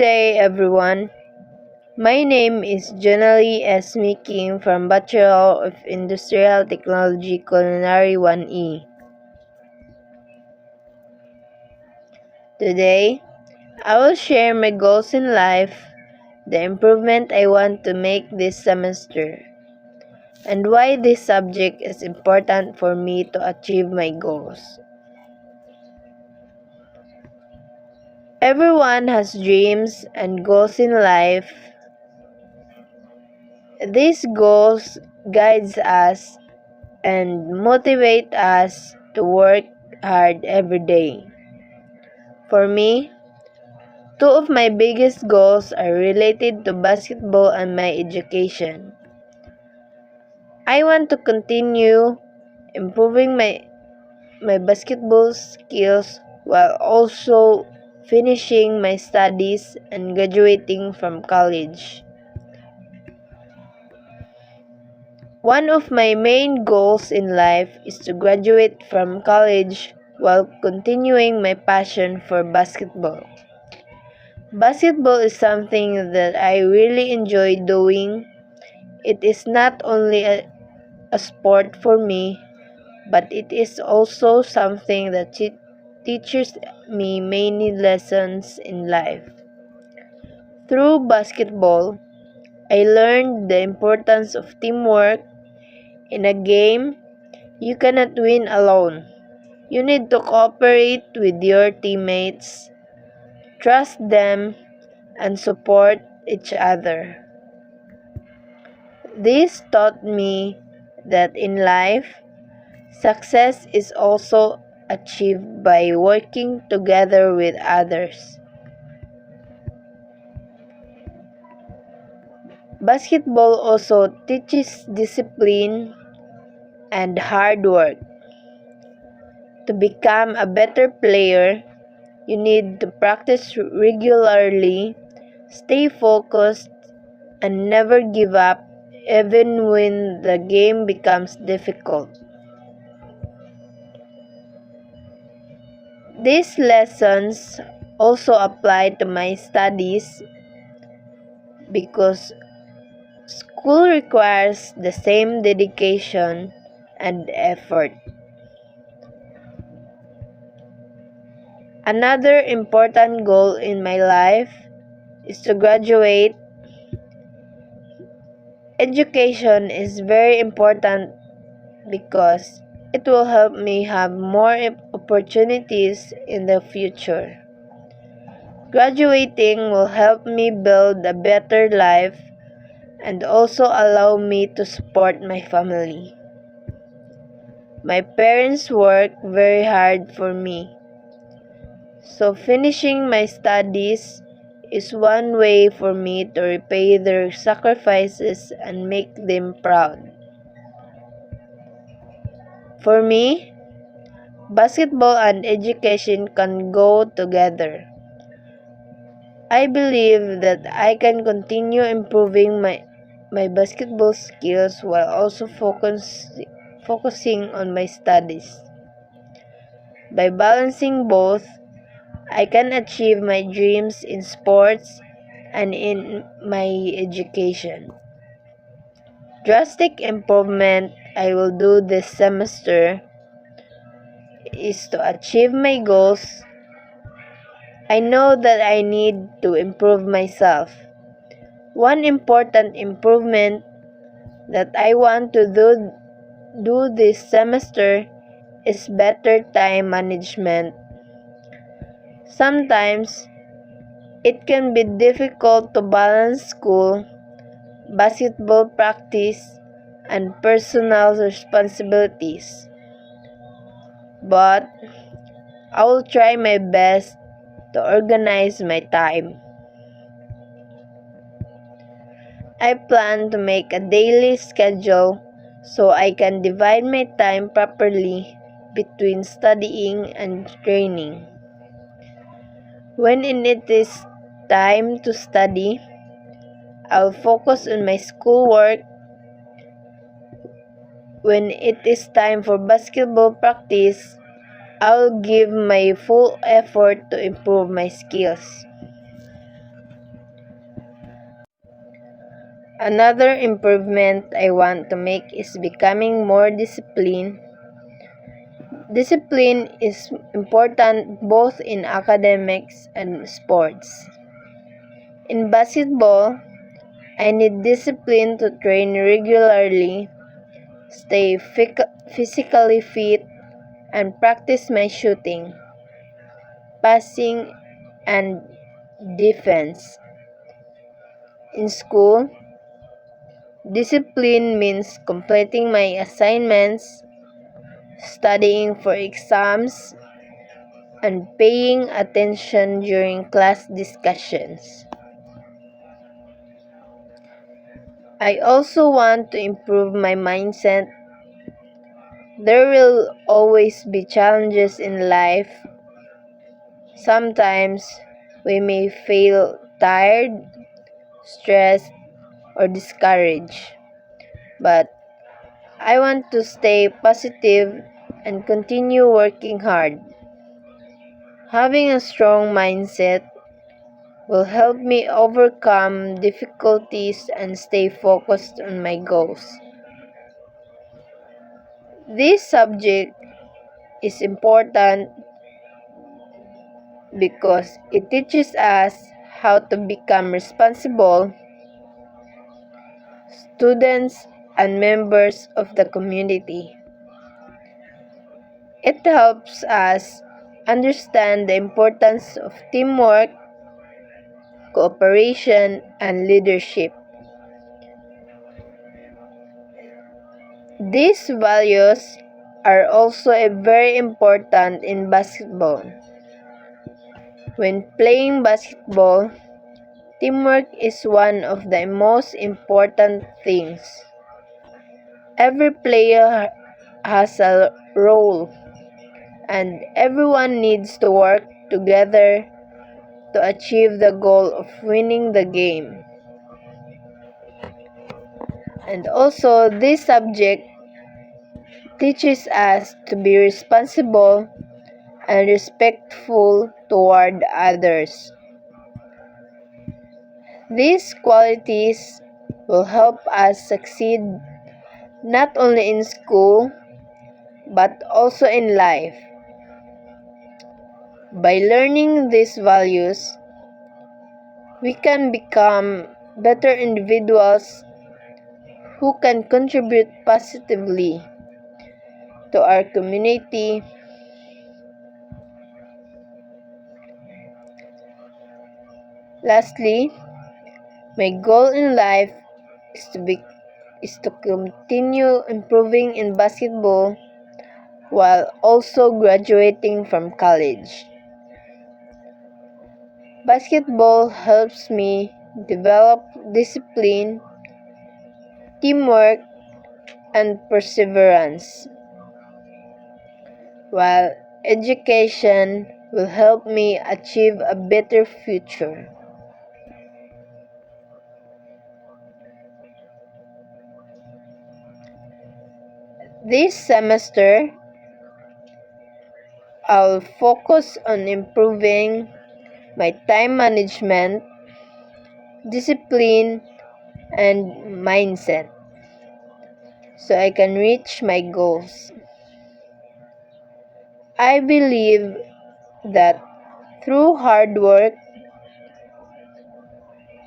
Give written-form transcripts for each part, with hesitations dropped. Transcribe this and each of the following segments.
day, everyone. My name is Jonali Esme King from Bachelor of Industrial Technology Culinary 1E. Today, I will share my goals in life, the improvement I want to make this semester, and why this subject is important for me to achieve my goals. Everyone has dreams and goals in life. These goals guides us and motivate us to work hard every day. For me, two of my biggest goals are related to basketball and my education. I want to continue improving my basketball skills while also finishing my studies and graduating from college. One of my main goals in life is to graduate from college while continuing my passion for basketball. Basketball is something that I really enjoy doing. It is not only a sport for me, but it is also something that teaches me many lessons in life. Through basketball, I learned the importance of teamwork. In a game, you cannot win alone. You need to cooperate with your teammates, trust them, and support each other. This taught me that in life, success is also achieved by working together with others. Basketball also teaches discipline and hard work. To become a better player, you need to practice regularly, stay focused, and never give up even when the game becomes difficult. These lessons also apply to my studies because school requires the same dedication and effort. Another important goal in my life is to graduate. Education is very important because it will help me have more opportunities in the future. Graduating will help me build a better life and also allow me to support my family. My parents work very hard for me, so finishing my studies is one way for me to repay their sacrifices and make them proud. For me, basketball and education can go together. I believe that I can continue improving my basketball skills while also focusing on my studies. By balancing both, I can achieve my dreams in sports and in my education. Drastic improvement I will do this semester is to achieve my goals. I know that I need to improve myself. One important improvement that I want to do this semester is better time management. Sometimes, it can be difficult to balance school, basketball practice, and personal responsibilities. But I will try my best to organize my time. I plan to make a daily schedule so I can divide my time properly between studying and training. When it is time to study, I'll focus on my schoolwork. When it is time for basketball practice, I'll give my full effort to improve my skills. Another improvement I want to make is becoming more disciplined. Discipline is important both in academics and sports. In basketball, I need discipline to train regularly, stay physically fit, and practice my shooting, passing, and defense. In school, discipline means completing my assignments, studying for exams, and paying attention during class discussions. I also want to improve my mindset. There will always be challenges in life. Sometimes we may feel tired, stressed, or discouraged. But I want to stay positive and continue working hard. Having a strong mindset will help me overcome difficulties and stay focused on my goals. This subject is important because it teaches us how to become responsible students and members of the community. It helps us understand the importance of teamwork, cooperation, and leadership. These values are also very important in basketball. When playing basketball, teamwork is one of the most important things. Every player has a role, and everyone needs to work together to achieve the goal of winning the game. And also, this subject teaches us to be responsible and respectful toward others. These qualities will help us succeed not only in school but also in life. By learning these values, we can become better individuals who can contribute positively to our community. Lastly, my goal in life is to continue improving in basketball while also graduating from college. Basketball helps me develop discipline, teamwork, and perseverance, while education will help me achieve a better future. This semester, I'll focus on improving my time management, discipline, and mindset so I can reach my goals. I believe that through hard work,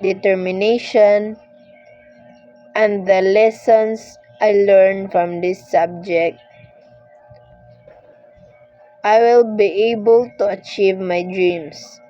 determination, and the lessons I learned from this subject, I will be able to achieve my dreams.